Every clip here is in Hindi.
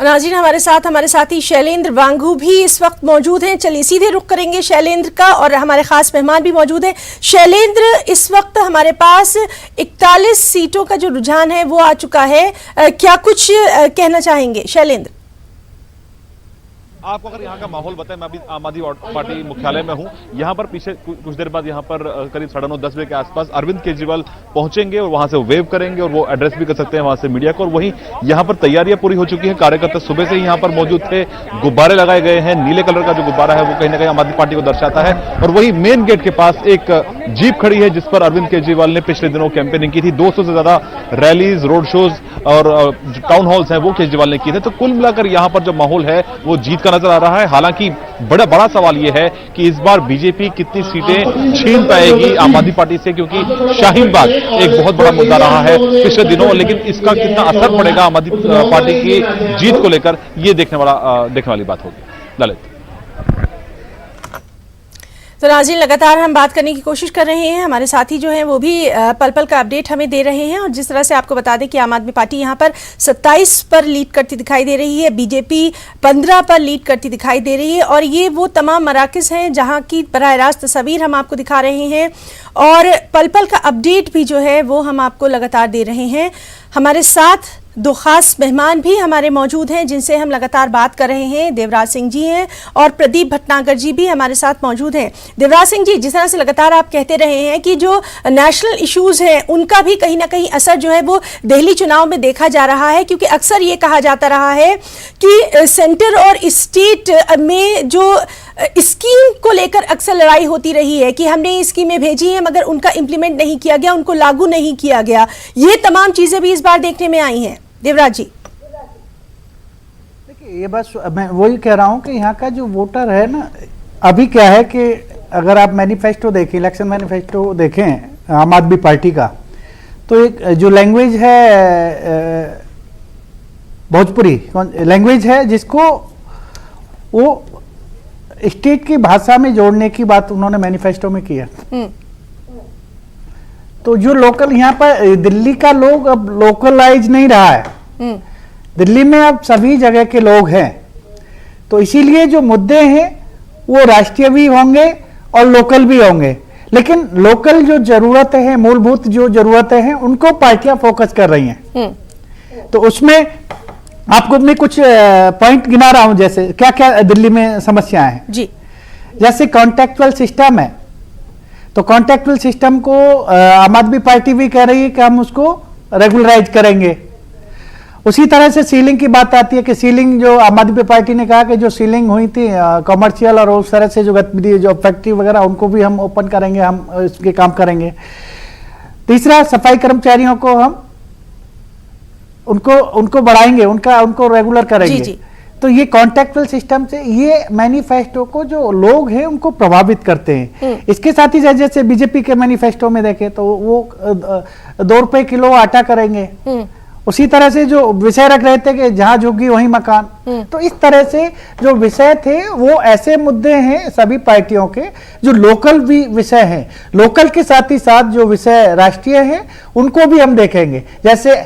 नाज़रीन, हमारे साथी शैलेंद्र वांगू भी इस वक्त मौजूद हैं। चलिए सीधे रुख करेंगे शैलेंद्र का, और हमारे खास मेहमान भी मौजूद हैं। शैलेंद्र, इस वक्त हमारे पास 41 सीटों का जो रुझान है वो आ चुका है, क्या कुछ कहना चाहेंगे शैलेंद्र? आपको अगर यहाँ का माहौल बताएं, मैं अभी आम आदमी पार्टी मुख्यालय में हूँ। यहाँ पर पीछे कुछ देर बाद यहाँ पर करीब 9:30-10 बजे के आसपास अरविंद केजरीवाल पहुंचेंगे और वहां से वो वेव करेंगे और वो एड्रेस भी कर सकते हैं वहां से मीडिया को। और वहीं यहाँ पर तैयारियां पूरी हो चुकी हैं, कार्यकर्ता सुबह से ही यहाँ पर मौजूद थे, गुब्बारे लगाए गए हैं। नीले कलर का जो गुब्बारा है वो कहीं ना कहीं आम आदमी पार्टी को दर्शाता है। और वही मेन गेट के पास एक जीप खड़ी है जिस पर अरविंद केजरीवाल ने पिछले दिनों कैंपेनिंग की थी। 200 से ज्यादा रैलीज, रोड शोज और टाउन हॉल्स हैं वो केजरीवाल ने किए थे। तो कुल मिलाकर यहाँ पर जो माहौल है वो जीत का नजर आ रहा है। हालांकि बड़ा सवाल यह है कि इस बार बीजेपी कितनी सीटें छीन पाएगी आम आदमी पार्टी से, क्योंकि शाहीन बाग एक बहुत बड़ा मुद्दा रहा है पिछले दिनों। लेकिन इसका कितना असर पड़ेगा आम आदमी पार्टी की जीत को लेकर, यह देखने वाली बात होगी। ललित। तो नाज़रीन, लगातार हम बात करने की कोशिश कर रहे हैं, हमारे साथी जो हैं वो भी पल पल का अपडेट हमें दे रहे हैं। और जिस तरह से आपको बता दें कि आम आदमी पार्टी यहाँ पर 27 पर लीड करती दिखाई दे रही है, बीजेपी 15 पर लीड करती दिखाई दे रही है। और ये वो तमाम मराकज़ हैं जहाँ की बराह रास्त तस्वीर हम आपको दिखा रहे हैं और पल पल का अपडेट भी जो है वो हम आपको लगातार दे रहे हैं। हमारे साथ दो खास मेहमान भी हमारे मौजूद हैं जिनसे हम लगातार बात कर रहे हैं। देवराज सिंह जी हैं और प्रदीप भटनागर जी भी हमारे साथ मौजूद हैं। देवराज सिंह जी, जिस तरह से लगातार आप कहते रहे हैं कि जो नेशनल इश्यूज हैं उनका भी कहीं ना कहीं असर जो है वो दिल्ली चुनाव में देखा जा रहा है, क्योंकि अक्सर ये कहा जाता रहा है कि सेंटर और स्टेट में जो स्कीम को लेकर अक्सर लड़ाई होती रही है कि हमने ये स्कीमें भेजी हैं मगर उनका इंप्लीमेंट नहीं किया गया, उनको लागू नहीं किया गया। ये तमाम चीजें भी इस बार देखने में आई हैं। देवराज जी, देखिए, ये बस मैं वही कह रहा हूं कि यहाँ का जो वोटर है ना, अभी क्या है कि अगर आप मैनिफेस्टो देखें, इलेक्शन मैनिफेस्टो देखें आम आदमी पार्टी का, तो एक जो लैंग्वेज है भोजपुरी लैंग्वेज है जिसको वो स्टेट की भाषा में जोड़ने की बात उन्होंने मैनिफेस्टो में किया। तो जो लोकल यहाँ पर दिल्ली का लोग अब लोकलाइज नहीं रहा है, दिल्ली में अब सभी जगह के लोग हैं। तो इसीलिए जो मुद्दे हैं वो राष्ट्रीय भी होंगे और लोकल भी होंगे, लेकिन लोकल जो जरूरतें हैं, मूलभूत जो जरूरतें हैं, उनको पार्टियां फोकस कर रही हैं। तो उसमें आपको मैं कुछ पॉइंट गिना रहा हूं, जैसे क्या क्या दिल्ली में समस्याएं हैं जी। जैसे कॉन्ट्रैक्चुअल सिस्टम है, तो कॉन्ट्रैक्चुअल सिस्टम को आम आदमी पार्टी भी कह रही है कि हम उसको रेगुलराइज करेंगे। उसी तरह से सीलिंग की बात आती है कि सीलिंग जो आम आदमी पार्टी ने कहा कि जो सीलिंग हुई थी कमर्शियल और उस तरह से जो गतिविधि जो फैक्ट्री वगैरह उनको भी हम ओपन करेंगे, हम इसके काम करेंगे। तीसरा, सफाई कर्मचारियों को हम उनको बढ़ाएंगे, उनको रेगुलर करेंगे। जी। तो ये कॉन्ट्रैक्चुअल सिस्टम से ये मैनिफेस्टो को जो लोग हैं उनको प्रभावित करते हैं। इसके साथ ही जैसे बीजेपी के मैनिफेस्टो में देखें तो वो 2 रुपए किलो आटा करेंगे। उसी तरह से जो विषय रख रहे थे कि जहां झुग्गी वहीं मकान। तो इस तरह से जो विषय थे वो ऐसे मुद्दे हैं सभी पार्टियों के जो लोकल भी विषय हैं। लोकल के साथ ही साथ जो विषय राष्ट्रीय हैं उनको भी हम देखेंगे। जैसे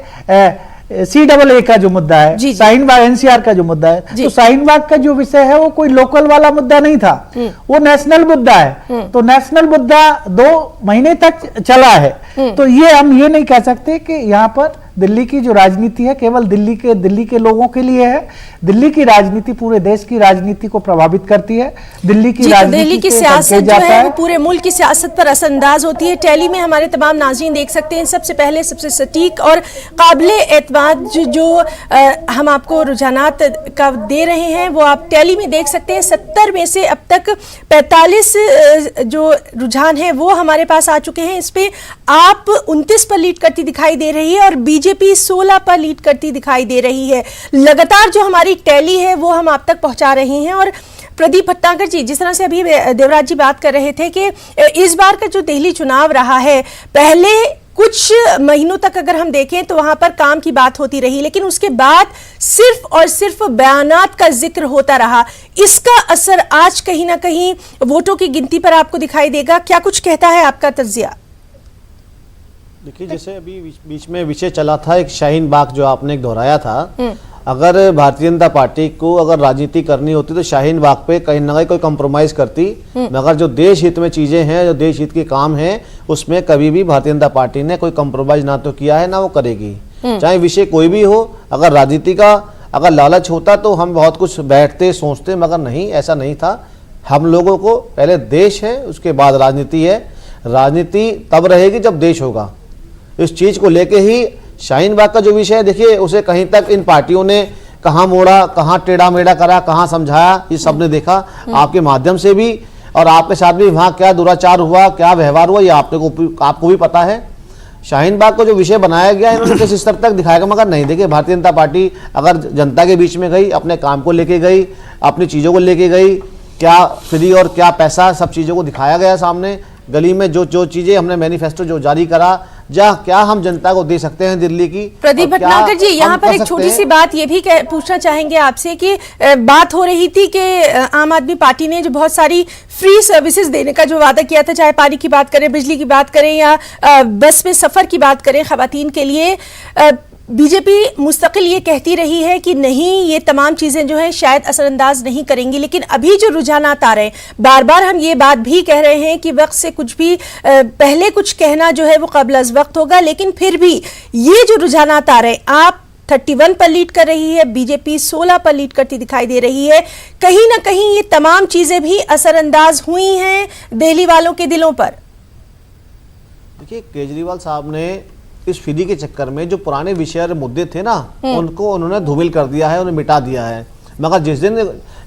CAA का जो मुद्दा है, शाहीन बाग NCR का जो मुद्दा है, तो शाहीन बाग का जो विषय है वो कोई लोकल वाला मुद्दा नहीं था, वो नेशनल मुद्दा है। तो नेशनल मुद्दा 2 महीने तक चला है। तो ये हम ये नहीं कह सकते कि यहाँ पर दिल्ली की जो राजनीति है केवल दिल्ली के लोगों के लिए है। दिल्ली की राजनीति पूरे देश की राजनीति को प्रभावित करती है। दिल्ली की सियासत जो है वो पूरे मुल्क की सियासत पर असरअंदाज होती है। टैली में हमारे तमाम नाज़रीन देख सकते हैं, सबसे पहले सबसे सटीक और काबिले एतमाद जो हम आपको रुझानात का दे रहे हैं वो आप टैली में देख सकते हैं। 70 में से अब तक 45 जो रुझान है वो हमारे पास आ चुके हैं। इस पे आप 29 पर लीड करती दिखाई दे रही है और बीजेपी 16 पर लीड करती दिखाई दे रही है। लगातार जो हमारी टैली है वो हम आप तक पहुंचा रहे हैं। और प्रदीप भटनागर जी, जिस तरह से अभी देवराज जी बात कर रहे थे कि इस बार का जो दिल्ली चुनाव रहा है, पहले कुछ महीनों तक अगर हम देखें तो वहां पर काम की बात होती रही, लेकिन उसके बाद सिर्फ और सिर्फ बयानात का जिक्र होता रहा। इसका असर आज कहीं ना कहीं वोटों की गिनती पर आपको दिखाई देगा। क्या कुछ कहता है आपका तज्जिया? देखिए, जैसे अभी बीच में विषय चला था एक शाहीन बाग जो आपने दोहराया था, अगर भारतीय जनता पार्टी को अगर राजनीति करनी होती तो शाहीन बाग पे कहीं ना कहीं कोई कंप्रोमाइज करती, मगर जो देश हित में चीजें हैं, जो देश हित के काम हैं, उसमें कभी भी भारतीय जनता पार्टी ने कोई कंप्रोमाइज ना तो किया है ना वो करेगी, चाहे विषय कोई भी हो। अगर राजनीति का अगर लालच होता तो हम बहुत कुछ बैठते सोचते, मगर नहीं, ऐसा नहीं था। हम लोगों को पहले देश है, उसके बाद राजनीति है। राजनीति तब रहेगी जब देश होगा। इस चीज को लेके ही शाहीन बाग का जो विषय है, देखिए उसे कहीं तक इन पार्टियों ने कहाँ मोड़ा, कहाँ टेढ़ा मेढ़ा करा, कहाँ समझाया, ये सबने देखा आपके माध्यम से भी, और आपके साथ भी वहाँ क्या दुराचार हुआ, क्या व्यवहार हुआ, ये आपको भी पता है। शाहीन बाग को जो विषय बनाया गया है, इन्होंने किस स्तर तक दिखाएगा, मगर नहीं। देखिए भारतीय जनता पार्टी अगर जनता के बीच में गई, अपने काम को लेके गई, अपनी चीज़ों को लेके गई, क्या फ्री और क्या पैसा, सब चीज़ों को दिखाया गया सामने। गली में जो चीजें हमने मैनिफेस्टो जो जारी करा, क्या हम जनता को दे सकते हैं दिल्ली की। प्रदीप भटनागर जी, यहाँ पर एक छोटी सी बात ये भी पूछना चाहेंगे आपसे कि बात हो रही थी कि आम आदमी पार्टी ने जो बहुत सारी फ्री सर्विसेज देने का जो वादा किया था, चाहे पानी की बात करें, बिजली की बात करें या बस में सफर की बात करें खवातीन के लिए, बीजेपी मुस्तकिल ये कहती रही है कि नहीं, ये तमाम चीजें जो है शायद असरअंदाज नहीं करेंगी। लेकिन अभी जो रुझानात आ रहे हैं, बार बार हम ये बात भी कह रहे हैं कि वक्त से कुछ भी पहले कुछ कहना जो है वो कब्ल अज़ वक्त होगा, लेकिन फिर भी ये जो रुझानात आ रहे हैं, आप 31 पर लीड कर रही है, बीजेपी 16 पर लीड करती दिखाई दे रही है, कहीं ना कहीं ये तमाम चीजें भी असरअंदाज हुई हैं दिल्ली वालों के दिलों पर। देखिए केजरीवाल साहब ने इस फ्री के चक्कर में जो पुराने विषय और मुद्दे थे ना, उनको उन्होंने धूमिल कर दिया है, उन्हें मिटा दिया है। मगर जिस दिन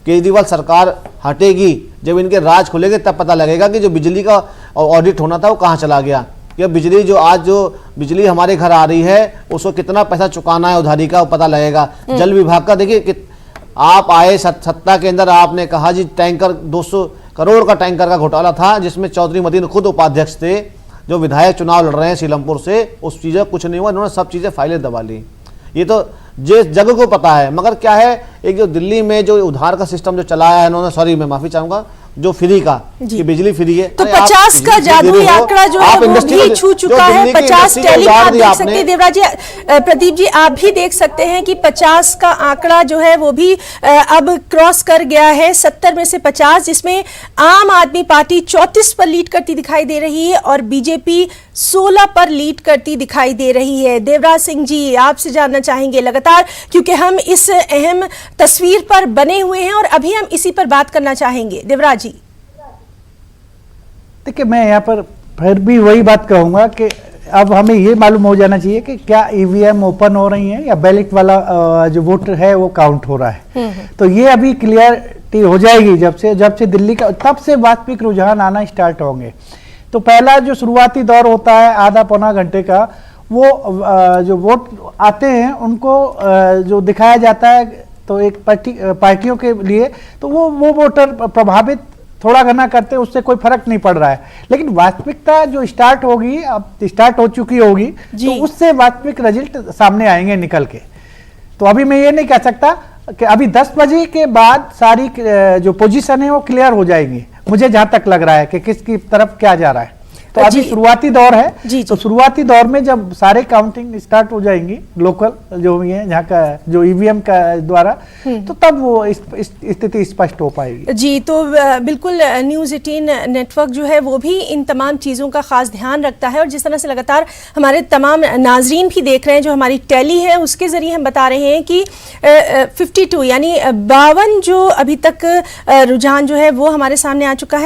केजरीवाल सरकार हटेगी, जब इनके राज खुलेंगे, तब पता लगेगा कि जो बिजली का ऑडिट होना था वो कहाँ चला गया, कि बिजली जो बिजली हमारे घर आ रही है उसको कितना पैसा चुकाना है उधारी का, वो पता लगेगा। जल विभाग का देखिए, आप आए सत्ता के अंदर, आपने कहा जी टैंकर 200 करोड़ का टैंकर का घोटाला था, जिसमें चौधरी मदीन खुद उपाध्यक्ष थे, जो विधायक चुनाव लड़ रहे हैं सीलमपुर से, उस चीज़ कुछ नहीं हुआ, इन्होंने सब चीज़ें फाइलें दबा ली। ये तो जिस जगह को पता है। मगर क्या है, एक जो दिल्ली में जो उधार का सिस्टम जो चलाया है इन्होंने, सॉरी मैं माफी चाहूंगा, जो फ्री का कि बिजली फ्री है, तो 50 का जादुई आंकड़ा जो है वो भी छू चुका है। 50 टैली आप देख सकते हैं देवराज जी, प्रदीप जी आप भी देख सकते हैं कि 50 का आंकड़ा जो है वो भी अब क्रॉस कर गया है। 70 में से 50, जिसमें आम आदमी पार्टी 34 पर लीड करती दिखाई दे रही है और बीजेपी 16 पर लीड करती दिखाई दे रही है। देवराज सिंह जी, आपसे जानना चाहेंगे लगातार, क्योंकि हम इस अहम तस्वीर पर बने हुए हैं और अभी हम इसी पर बात करना चाहेंगे। देवराज जी, देखिए मैं यहाँ पर फिर भी वही बात कहूँगा कि अब हमें ये मालूम हो जाना चाहिए कि क्या ईवीएम ओपन हो रही है या बैलेट वाला जो वोट है वो काउंट हो रहा है। तो ये अभी क्लियरिटी हो जाएगी जब से दिल्ली का, तब से वास्तविक रुझान आना स्टार्ट होंगे। तो पहला जो शुरुआती दौर होता है आधा पौना घंटे का, वो जो वोट आते हैं उनको जो दिखाया जाता है, तो एक पार्टियों के लिए तो वो वोटर प्रभावित थोड़ा घना करते, उससे कोई फर्क नहीं पड़ रहा है। लेकिन वास्तविकता जो स्टार्ट होगी, अब स्टार्ट हो चुकी होगी, तो उससे वास्तविक रिजल्ट सामने आएंगे निकल के। तो अभी मैं ये नहीं कह सकता कि अभी 10 बजे के बाद सारी जो पोजीशन है वो क्लियर हो जाएगी, मुझे जहां तक लग रहा है कि किसकी तरफ क्या जा रहा है। तो अभी शुरुआती दौर है, तो शुरुआती दौर में जब सारे काउंटिंग स्टार्ट हो जाएंगी लोकल जो भी है, जहाँ का जो ईवीएम का द्वारा, तो तब वो स्थिति स्पष्ट हो पाएगी। जी, तो बिल्कुल न्यूज़ 18 नेटवर्क जो है वो भी इन तमाम चीज़ों का खास ध्यान रखता है, और जिस तरह से लगातार हमारे तमाम नाजरीन भी देख रहे हैं, जो हमारी टैली है उसके ज़रिए हम बता रहे हैं कि 52 यानी 52 जो अभी तक रुझान जो है वो हमारे सामने आ चुका है।